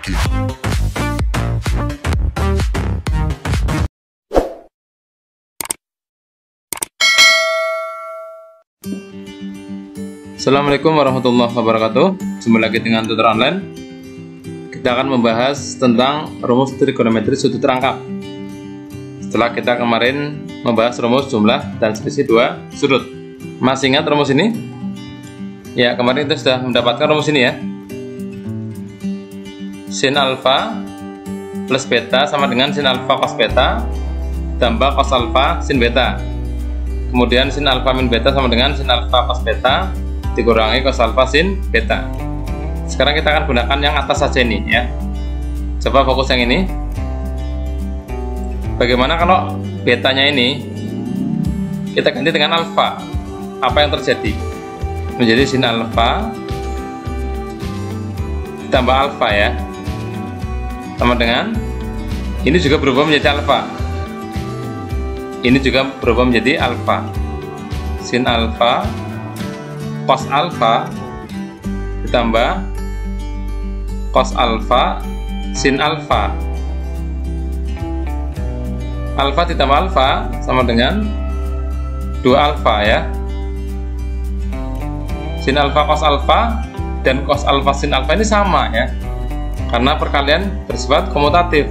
lagi. Assalamualaikum warahmatullahi wabarakatuh. Jumpa lagi dengan tutor online. Kita akan membahas tentang rumus trigonometri sudut rangkap. Setelah kita kemarin membahas rumus jumlah dan selisih dua sudut. Masih ingat rumus ini? Ya, kemarin kita sudah mendapatkan rumus ini ya. Sin alfa plus beta sama dengan sin alfa cos beta tambah cos alfa sin beta. Kemudian sin alfa min beta sama dengan sin alfa cos beta dikurangi cos alfa sin beta. Sekarang kita akan gunakan yang atas saja ini ya. Coba fokus yang ini. Bagaimana kalau betanya ini kita ganti dengan alfa? Apa yang terjadi? Menjadi sin alfa ditambah alfa ya, sama dengan ini juga berubah menjadi alfa. Ini juga berubah menjadi alfa. Sin alfa cos alfa ditambah cos alfa sin alfa. Alfa ditambah alfa sama dengan 2 alfa ya. Sin alfa cos alfa dan cos alfa sin alfa ini sama ya, karena perkalian bersifat komutatif.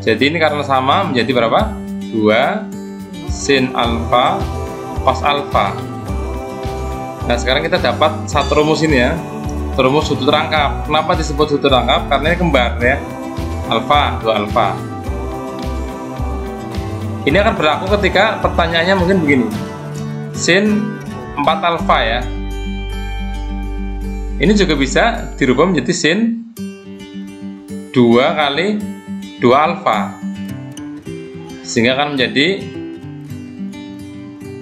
Jadi ini karena sama menjadi berapa? 2 sin alfa cos alfa. Nah sekarang kita dapat satu rumus ini ya, rumus sudut rangkap. Kenapa disebut sudut rangkap? Karena ini kembar ya, alfa 2 alfa. Ini akan berlaku ketika pertanyaannya mungkin begini, sin 4 alfa ya. Ini juga bisa dirubah menjadi sin 2 kali 2 alfa, sehingga akan menjadi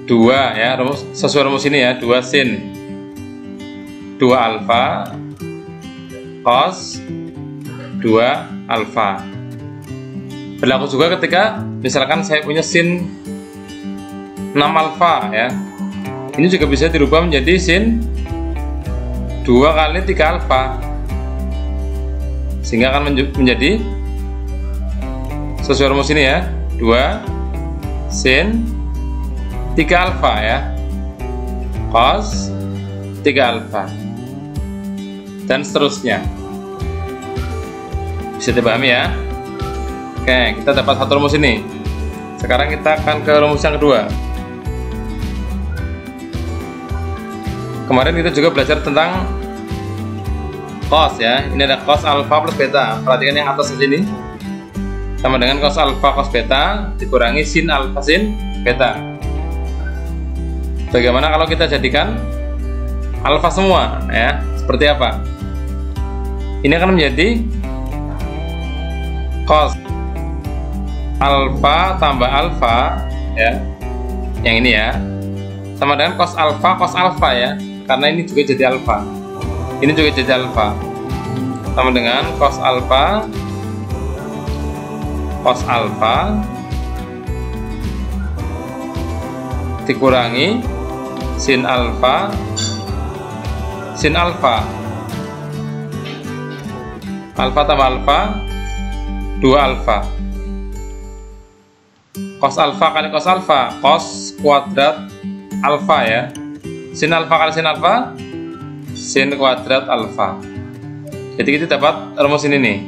2 ya, sesuai rumus ini ya, 2 sin 2 alfa cos 2 alfa. Berlaku juga ketika misalkan saya punya sin 6 alfa ya. Ini juga bisa dirubah menjadi sin 2 kali 3 alfa, sehingga akan menjadi sesuai rumus ini ya, 2 sin 3 alfa ya cos 3 alfa, dan seterusnya. Bisa dipahami ya. Oke, kita dapat satu rumus ini. Sekarang kita akan ke rumus yang kedua. Kemarin kita juga belajar tentang cos ya. Ini ada cos alfa plus beta. Perhatikan yang atas di sini. Sama dengan cos alfa cos beta dikurangi sin alfa sin beta. Bagaimana kalau kita jadikan alfa semua ya? Seperti apa? Ini akan menjadi cos alfa tambah alfa ya. Yang ini ya. Sama dengan cos alfa ya. Karena ini juga jadi alfa, ini juga jadi alfa, sama dengan cos alfa dikurangi sin alfa tambah alfa 2 alfa. Cos alfa kali cos alfa, cos kuadrat alfa ya. Sin alfa kali sin alfa, sin kuadrat alfa. Jadi kita dapat rumus ini nih,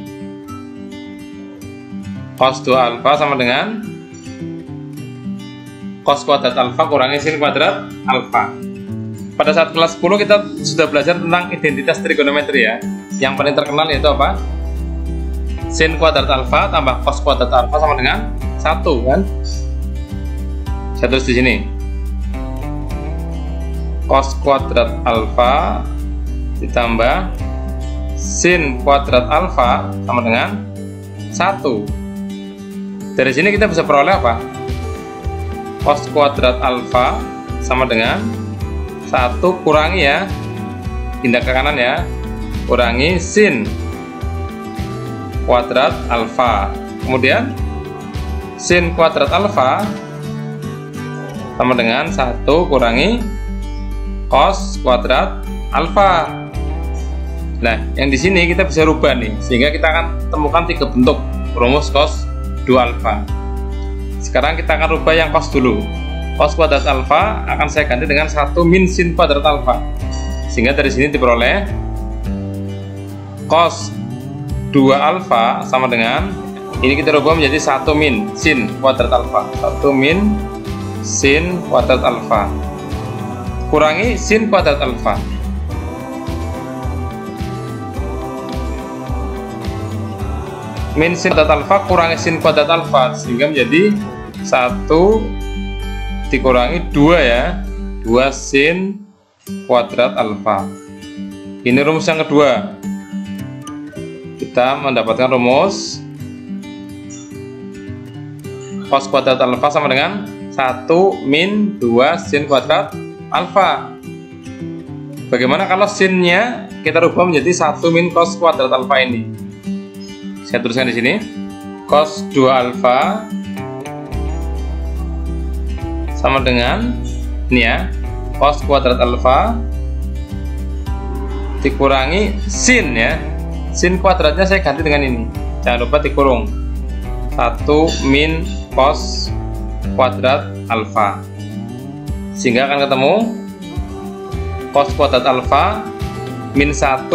cos 2 alfa sama dengan cos kuadrat alfa kurangi sin kuadrat alfa. Pada saat kelas 10 kita sudah belajar tentang identitas trigonometri ya. Yang paling terkenal yaitu apa? Sin kuadrat alfa tambah cos kuadrat alfa sama dengan 1 kan? Saya tulis di sini, cos kuadrat alfa ditambah sin kuadrat alfa sama dengan 1. Dari sini kita bisa peroleh apa? Cos kuadrat alfa sama dengan 1 kurangi ya, pindah ke kanan ya, kurangi sin kuadrat alfa. Kemudian sin kuadrat alfa sama dengan 1 kurangi cos kuadrat alfa. Nah, yang di sini kita bisa rubah nih, sehingga kita akan temukan 3 bentuk rumus cos 2 alfa. Sekarang kita akan rubah yang cos dulu. Cos kuadrat alfa akan saya ganti dengan 1 min sin kuadrat alfa, sehingga dari sini diperoleh cos 2 alfa sama dengan, ini kita rubah menjadi 1 min sin kuadrat alfa, 1 min sin kuadrat alfa kurangi sin kuadrat alfa. Min sin kuadrat alfa kurangi sin kuadrat alfa, sehingga menjadi 1 dikurangi 2 ya, 2 sin kuadrat alfa. Ini rumus yang kedua. Kita mendapatkan rumus cos kuadrat alfa sama dengan 1 min 2 sin kuadrat alfa. Bagaimana kalau sinnya kita rubah menjadi 1 min cos kuadrat alfa ini? Saya tuliskan di sini, cos 2 alfa sama dengan ini ya, cos kuadrat alfa dikurangi sin ya. Sin kuadratnya saya ganti dengan ini, jangan lupa dikurung, 1 min cos kuadrat alfa, sehingga akan ketemu cos kuadrat alfa min 1.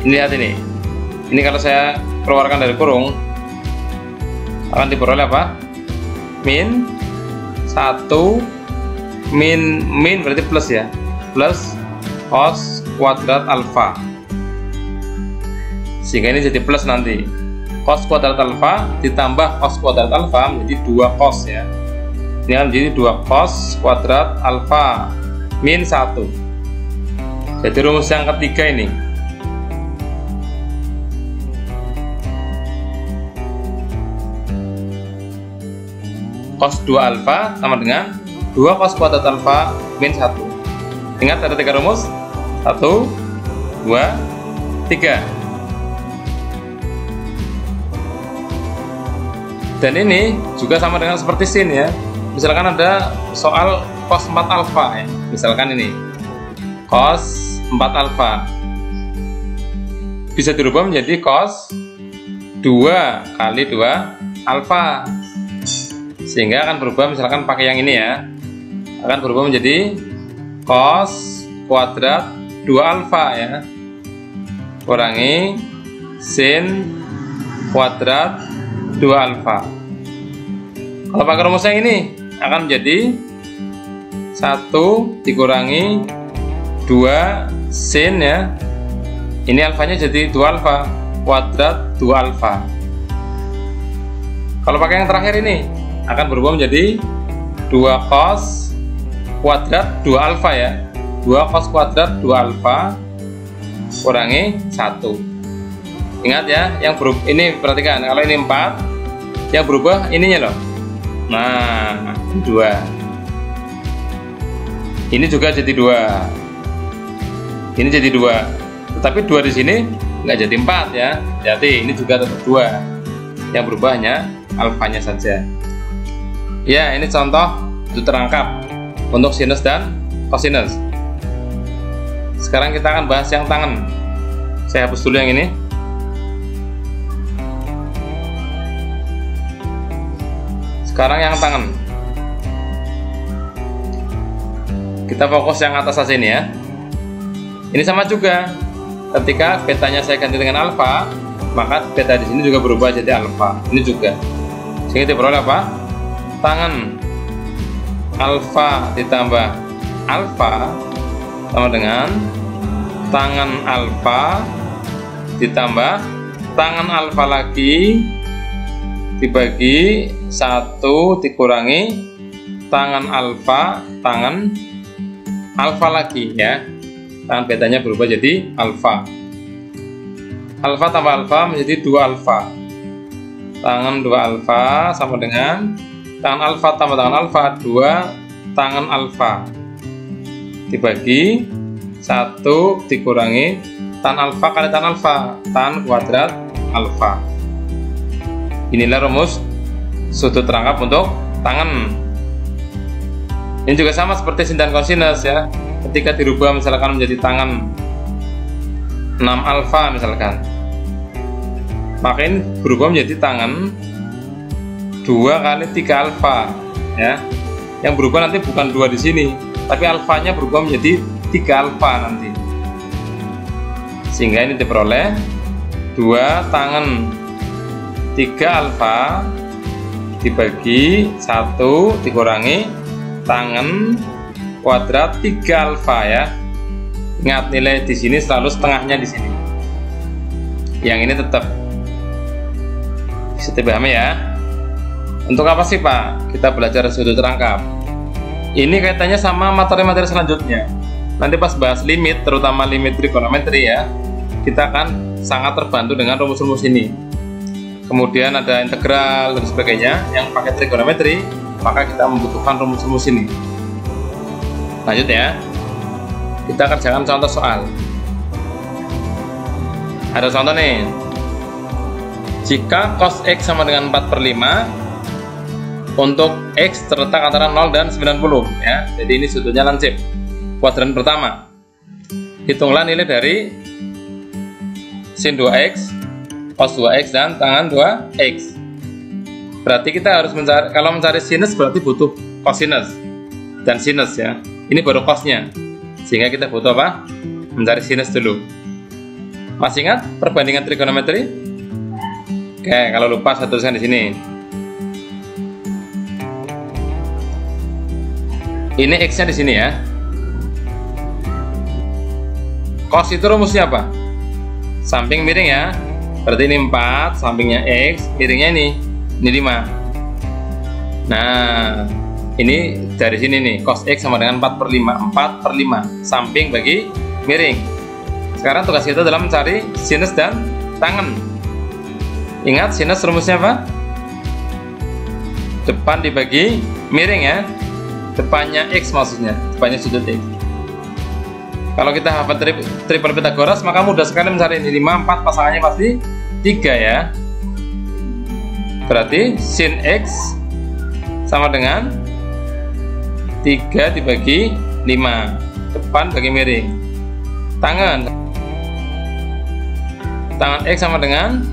Ini lihat ini kalau saya keluarkan dari kurung akan diperoleh apa? Min 1 min berarti plus ya, plus cos kuadrat alfa, sehingga ini jadi plus nanti. Cos kuadrat alfa ditambah cos kuadrat alfa menjadi 2 cos ya. Ini akan menjadi 2 cos kuadrat alfa min 1. Jadi rumus yang ketiga ini. Cos 2 alfa sama dengan 2 cos kuadrat alfa min 1. Ingat ada 3 rumus, 1, 2, 3. Dan ini juga sama dengan seperti sin ya. Misalkan ada soal cos 4 alfa ya. Misalkan ini cos 4 alfa bisa dirubah menjadi cos 2 kali 2 alfa, sehingga akan berubah, misalkan pakai yang ini ya, akan berubah menjadi cos kuadrat 2 alfa ya, kurangi sin kuadrat 2 alfa. Kalau pakai rumus yang ini akan menjadi 1 dikurangi 2 sin ya, ini alfanya jadi 2 alfa kuadrat 2 alfa. Kalau pakai yang terakhir ini akan berubah menjadi 2 cos kuadrat 2 alfa ya, 2 cos kuadrat 2 alfa kurangi 1. Ingat ya, yang berubah ini, perhatikan kalau ini 4, yang berubah ininya loh. Nah, 2. Ini juga jadi 2. Ini jadi 2. Tetapi 2 di sini nggak jadi 4 ya. Jadi ini juga tetap 2. Yang berubah hanya alfanya saja. Ya, ini contoh itu terangkap untuk sinus dan kosinus. Sekarang kita akan bahas yang tangen. Saya hapus dulu yang ini. Sekarang yang tangen. Kita fokus yang atas saja ini ya. Ini sama juga. Ketika betanya saya ganti dengan alfa, maka beta di sini juga berubah jadi alfa. Ini juga. Sehingga diperoleh apa? Tangen alfa ditambah alfa sama dengan tangen alfa ditambah tangen alfa lagi dibagi 1 dikurangi tangen alfa lagi ya. Tangan betanya berubah jadi alfa. Alfa tambah alfa menjadi 2 alfa. Tangan 2 alfa sama dengan tangan alfa tambah tangan alfa 2 tangan alfa dibagi 1 dikurangi tan alfa kali tan alfa, tan kuadrat alfa. Inilah rumus sudut terangkap untuk tangen. Ini juga sama seperti sin dan kosinus ya. Ketika dirubah misalkan menjadi tangen 6 alfa misalkan. Maka ini berubah menjadi tangan 2 kali 3 alfa ya. Yang berubah nanti bukan 2 di sini, tapi alfanya berubah menjadi 3 alfa nanti. Sehingga ini diperoleh 2 tangan 3 alfa dibagi 1 dikurangi tangan kuadrat 3 alfa ya. Ingat, nilai di sini selalu setengahnya di sini. Yang ini tetap bisa dipahami ya. Untuk apa sih Pak kita belajar sudut rangkap? Ini kaitannya sama materi-materi selanjutnya. Nanti pas bahas limit, terutama limit trigonometri ya, kita akan sangat terbantu dengan rumus-rumus ini. Kemudian ada integral dan sebagainya yang pakai trigonometri, maka kita membutuhkan rumus-rumus ini. Lanjut ya, kita kerjakan contoh soal. Ada contoh nih, jika cos X sama dengan 4/5 untuk X terletak antara 0 dan 90 ya. Jadi ini sudutnya lancip. Kuadran pertama, hitunglah nilai dari sin 2x, cos 2x, dan tangan 2x. Berarti kita harus mencari, kalau mencari sinus berarti butuh cosinus dan sinus ya. Ini baru cosnya, sehingga kita butuh apa? Mencari sinus dulu. Masih ingat perbandingan trigonometri? Oke, kalau lupa saya tuliskan di sini. Ini X-nya di sini ya. Cos itu rumusnya apa? Samping miring ya. Berarti ini 4, sampingnya X, miringnya ini 5. Nah, ini dari sini nih, cos X sama dengan 4/5. 4/5, samping bagi miring. Sekarang tugas kita adalah mencari sinus dan tangen. Ingat, sinus rumusnya apa? Depan dibagi miring ya. Depannya X maksudnya, depannya sudut X. Kalau kita hafal triple Pythagoras, maka mudah sekali mencari ini. 5, 4 pasangannya pasti 3 ya. Berarti sin X sama dengan 3 dibagi 5, depan bagi miring. Tangan X sama dengan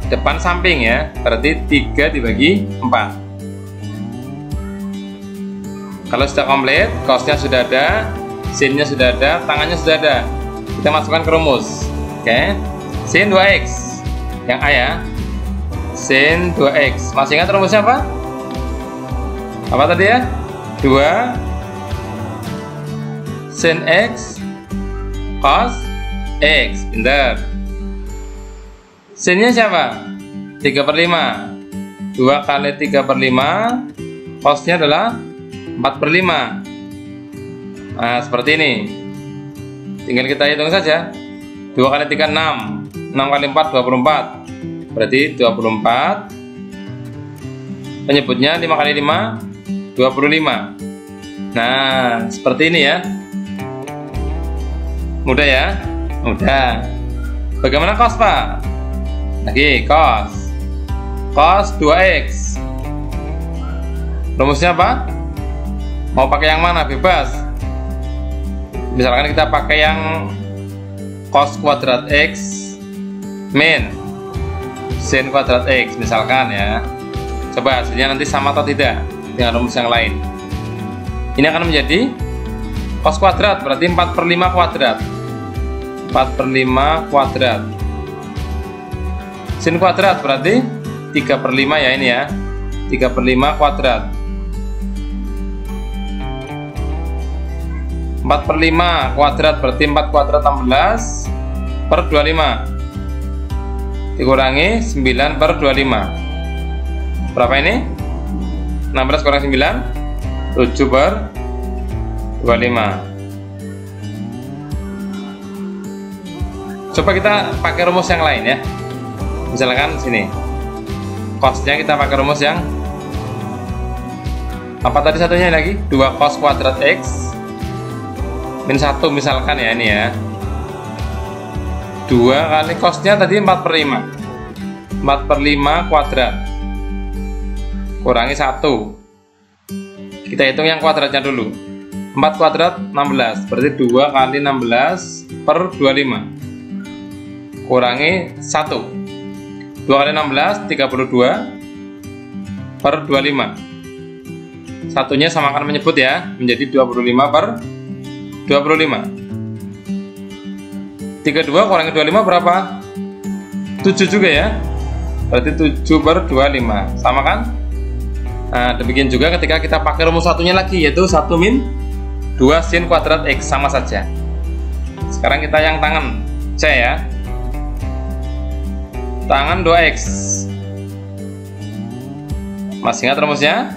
depan samping ya, berarti 3 dibagi 4. Kalau sudah komplit, cosnya sudah ada, sinnya sudah ada, tangannya sudah ada, kita masukkan ke rumus. Oke, sin 2x yang A ya, sin 2x. Masih ingat rumusnya apa? Apa tadi ya? 2 sin x cos x. Pintar. Sinnya siapa? 3/5. 2 kali 3/5, cosnya adalah 4/5. Nah, seperti ini. Tinggal kita hitung saja. 2 kali 3 6. 6 kali 4 24. Berarti 24. Penyebutnya 5 kali 5 25. Nah, seperti ini ya. Mudah ya? Mudah. Bagaimana cos, Pak? Lagi cos 2x. Rumusnya apa? Mau pakai yang mana? Bebas. Misalkan kita pakai yang cos kuadrat X min sin kuadrat X misalkan ya. Coba hasilnya nanti sama atau tidak dengan rumus yang lain. Ini akan menjadi cos kuadrat, berarti 4/5 kuadrat. 4/5 kuadrat. Sin kuadrat berarti 3/5 ya, ini ya. 3/5 kuadrat. 4/5 kuadrat berarti 4 kuadrat 16 per 25 dikurangi 9 per 25. Berapa ini? 16 kurang 9, 7 per 25. Coba kita pakai rumus yang lain ya. Misalkan sini, cosnya kita pakai rumus yang apa tadi satunya lagi? 2 cos kuadrat X min 1 misalkan ya, ini ya. 2 kali cosnya tadi 4/5. 4/5 kuadrat kurangi 1. Kita hitung yang kuadratnya dulu. 4 kuadrat 16, berarti 2 kali 16 per 25 kurangi 1. 2 kali 16 32 per 25. Satunya samakan menyebut ya, menjadi 25 per 25. 32 kurangi 25 berapa? 7 juga ya, berarti 7 per 25, sama kan? Nah, demikian juga ketika kita pakai rumus satunya lagi, yaitu 1 min 2 sin kuadrat X, sama saja. Sekarang kita yang tangan C ya, tangan 2X. Masih ingat rumusnya?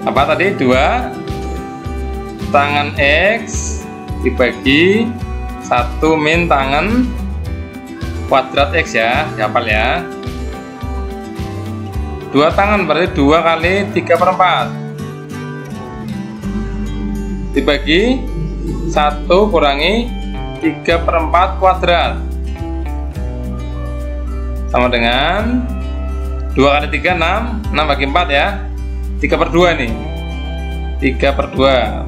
Apa tadi? 2 tangan X dibagi 1 min tangan kuadrat X ya, dihafal ya. 2 tangan berarti 2 kali 3/4 dibagi 1 kurangi 3/4 kuadrat, sama dengan 2 kali 3 6, 6 bagi 4 ya, 3/2 nih, 3/2,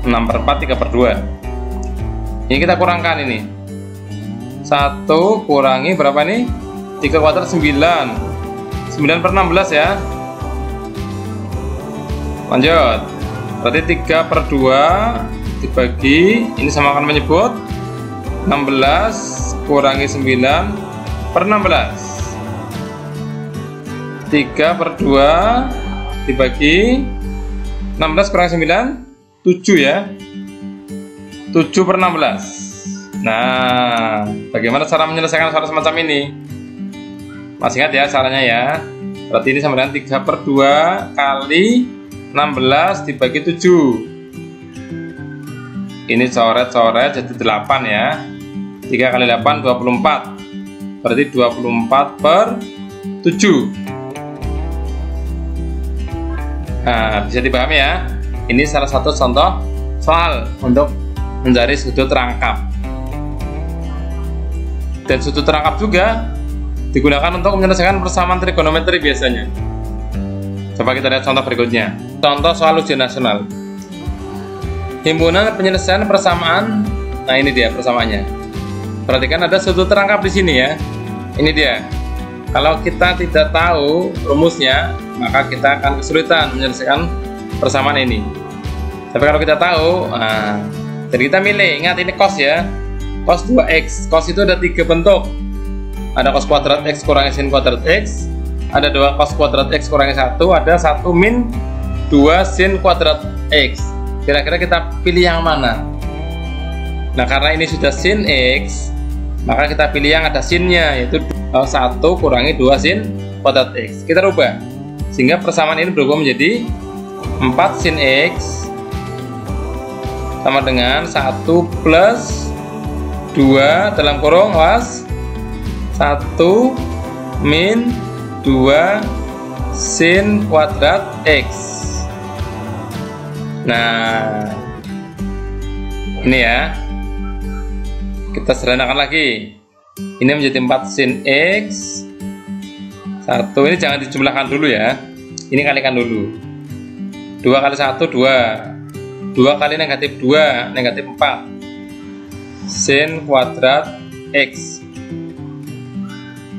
6/4, 3/2. Ini kita kurangkan ini, 1 kurangi berapa nih, 3 kuadrat 9, 9/16 ya. Lanjut, berarti 3/2 dibagi, ini samakan menyebut, 16 kurangi 9/16. 3/2 dibagi 16 kurangi 9, 7 ya, 7/16. Nah, bagaimana cara menyelesaikan soal semacam ini? Masih ingat ya caranya ya? Berarti ini sama dengan 3/2 kali 16 dibagi 7. Ini coret-coret jadi 8 ya. 3 kali 8 24. Berarti 24 per 7. Nah, bisa dipahami ya. Ini salah satu contoh soal untuk mencari sudut rangkap. Dan sudut rangkap juga digunakan untuk menyelesaikan persamaan trigonometri biasanya. Coba kita lihat contoh berikutnya. Contoh soal ujian nasional. Himpunan penyelesaian persamaan. Nah, ini dia persamaannya. Perhatikan ada sudut rangkap di sini ya. Ini dia. Kalau kita tidak tahu rumusnya, maka kita akan kesulitan menyelesaikan persamaan ini. Tapi kalau kita tahu, jadi kita milih. Ingat ini cos ya. Cos 2x. Cos itu ada 3 bentuk. Ada cos kuadrat X kurangi sin kuadrat X, ada 2 cos kuadrat X kurangi 1, ada 1 min 2 sin kuadrat X. Kira-kira kita pilih yang mana? Nah, karena ini sudah sin X, maka kita pilih yang ada sinnya, yaitu 1 kurangi 2 sin kuadrat X. Kita rubah, sehingga persamaan ini berubah menjadi 4 sin X sama dengan 1 plus 2 dalam kurung 1 min 2 sin kuadrat X. Nah, ini ya, kita sederhanakan lagi. Ini menjadi 4 sin X. 1, ini jangan dijumlahkan dulu ya, ini kalikan dulu. 2 kali 1 2, 2 kali negatif 2 negatif 4 sin kuadrat X.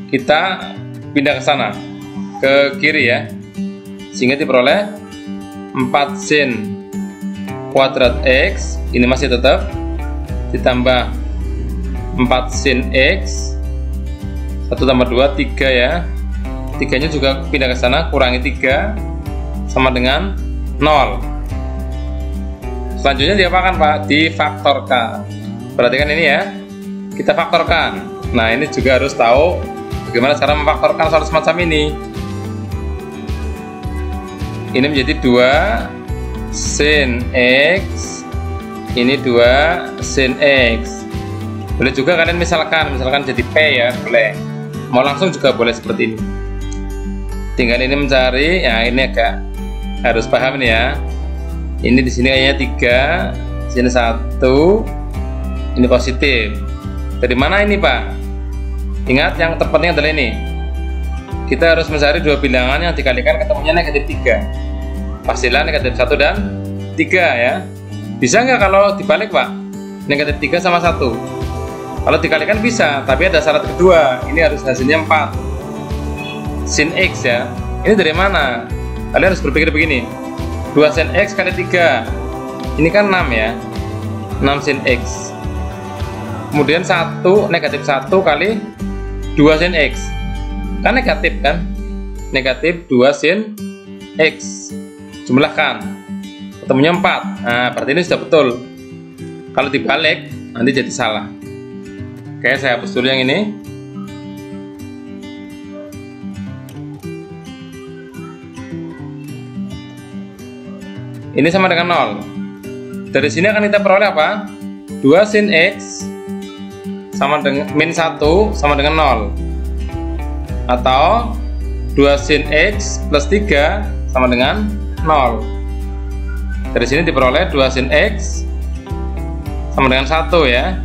Kita pindah ke sana, ke kiri ya, sehingga diperoleh 4 sin kuadrat X. Ini masih tetap ditambah 4 sin X, 1 tambah 2 3 ya, 3 nya juga pindah ke sana, kurangi 3 sama dengan 0. Selanjutnya diapakan Pak? Difaktorkan. Perhatikan ini ya, kita faktorkan. Nah, ini juga harus tahu bagaimana cara memfaktorkan soal semacam ini. Ini menjadi 2 sin X, ini 2 sin X. Boleh juga kalian misalkan jadi P ya, boleh. Mau langsung juga boleh seperti ini. Tinggal ini mencari, ya ini agak harus paham nih ya. Ini di sini kayaknya 3, sini 1, ini positif. Dari mana ini Pak? Ingat yang terpenting adalah ini. Kita harus mencari 2 bilangan yang dikalikan ketemunya negatif 3. pastilah negatif 1 dan 3 ya. Bisa nggak kalau dibalik Pak? Negatif 3 sama 1. Kalau dikalikan bisa, tapi ada syarat kedua. Ini harus hasilnya 4. Sin X ya. Ini dari mana? Kalian harus berpikir begini. 2 sin X kali 3. Ini kan 6 ya. 6 sin X. Kemudian 1 negatif 1 kali 2 sin X. Kan negatif kan? Negatif 2 sin X. Jumlahkan. Ketemunya 4. Nah, berarti ini sudah betul. Kalau dibalik, nanti jadi salah. Oke, saya hapus dulu yang ini. Ini sama dengan 0. Dari sini akan kita peroleh apa? 2 sin X sama dengan min 1 sama dengan 0. Atau 2 sin X plus 3 sama dengan 0. Dari sini diperoleh 2 sin X sama dengan 1 ya.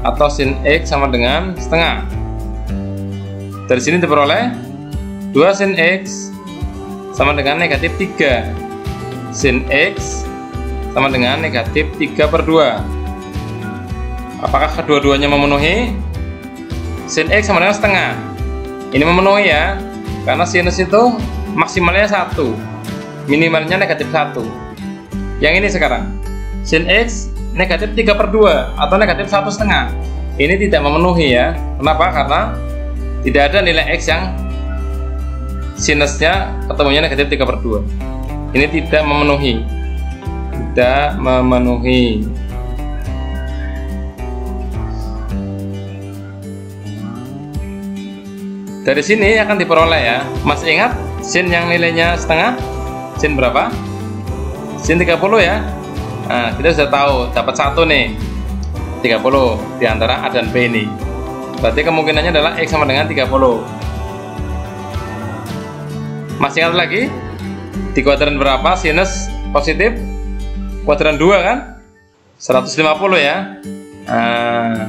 Atau sin X sama dengan setengah. Dari sini diperoleh 2 sin X sama dengan negatif 3. Sin X sama dengan negatif 3/2. Apakah kedua-duanya memenuhi? Sin X sama dengan setengah. Ini memenuhi ya. Karena sinus itu maksimalnya 1, minimalnya negatif 1. Yang ini sekarang sin X negatif 3/2 atau negatif 1,5. Ini tidak memenuhi ya. Kenapa? Karena tidak ada nilai X yang sinusnya ketemunya negatif 3/2. Ini tidak memenuhi. Tidak memenuhi. Dari sini akan diperoleh ya. Masih ingat sin yang nilainya setengah? Sin berapa? Sin 30 ya. Nah, kita sudah tahu dapat 1 nih. 30 di antara A dan B ini. Berarti kemungkinannya adalah X sama dengan 30. Masih ingat lagi? Di kuadran berapa sinus positif? Kuadran 2 kan? 150 ya. Nah,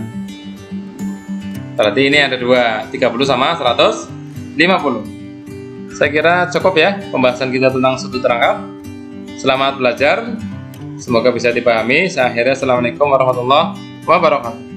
berarti ini ada 2, 30 sama 150. Saya kira cukup ya pembahasan kita tentang sudut rangkap. Selamat belajar. Semoga bisa dipahami. Saya akhirnya assalamualaikum warahmatullahi wabarakatuh.